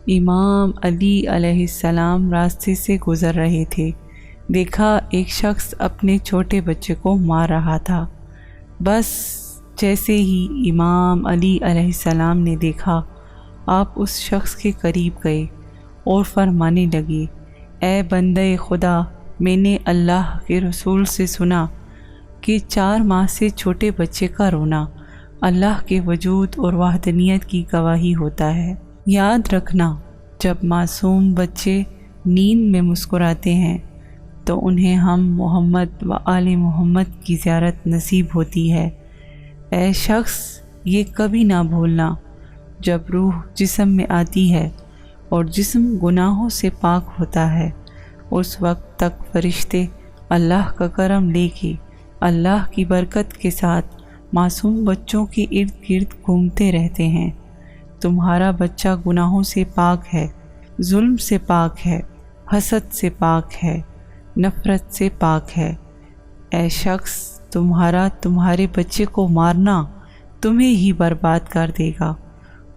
امام علی علیہ السلام راستے سے گزر رہے تھے۔ دیکھا ایک شخص اپنے چھوٹے بچے کو مار رہا تھا۔ بس جیسے ہی امام علی علیہ السلام نے دیکھا، آپ اس شخص کے قریب گئے اور فرمانے لگے، اے بندہ خدا، میں نے اللہ کے رسول سے سنا کہ 4 ماہ سے چھوٹے بچے کا رونا اللہ کے وجود اور وحدانیت کی گواہی ہوتا ہے۔ یاد رکھنا، جب معصوم بچے نیند میں مسکراتے ہیں تو انہیں ہم محمد و آل محمد کی زیارت نصیب ہوتی ہے۔ اے شخص، یہ کبھی نہ بھولنا، جب روح جسم میں آتی ہے اور جسم گناہوں سے پاک ہوتا ہے، اس وقت تک فرشتے اللہ کا کرم لے کے اللہ کی برکت کے ساتھ معصوم بچوں کے ارد گرد گھومتے رہتے ہیں۔ تمہارا بچہ گناہوں سے پاک ہے، ظلم سے پاک ہے، حسد سے پاک ہے، نفرت سے پاک ہے۔ اے شخص، تمہارے بچے کو مارنا تمہیں ہی برباد کر دے گا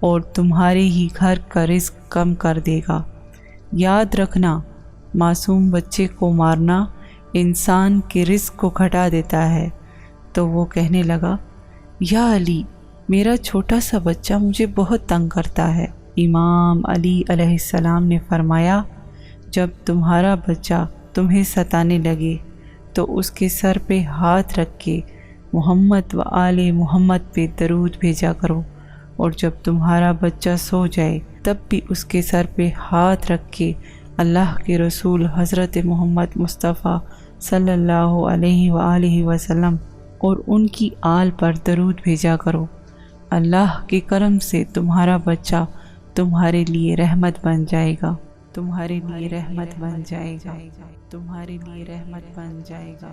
اور تمہارے ہی گھر کا رزق کم کر دے گا۔ یاد رکھنا، معصوم بچے کو مارنا انسان کے رزق کو گھٹا دیتا ہے۔ تو وہ کہنے لگا، یا علی، میرا چھوٹا سا بچہ مجھے بہت تنگ کرتا ہے۔ امام علی علیہ السلام نے فرمایا، جب تمہارا بچہ تمہیں ستانے لگے تو اس کے سر پہ ہاتھ رکھ کے محمد و آل محمد پہ درود بھیجا کرو، اور جب تمہارا بچہ سو جائے تب بھی اس کے سر پہ ہاتھ رکھ کے اللہ کے رسول حضرت محمد مصطفیٰ صلی اللہ علیہ وآلہ وسلم اور ان کی آل پر درود بھیجا کرو۔ اللہ کے کرم سے تمہارا بچہ تمہارے لیے رحمت بن جائے گا، تمہارے لیے رحمت بن جائے گا، تمہارے لیے رحمت بن جائے گا۔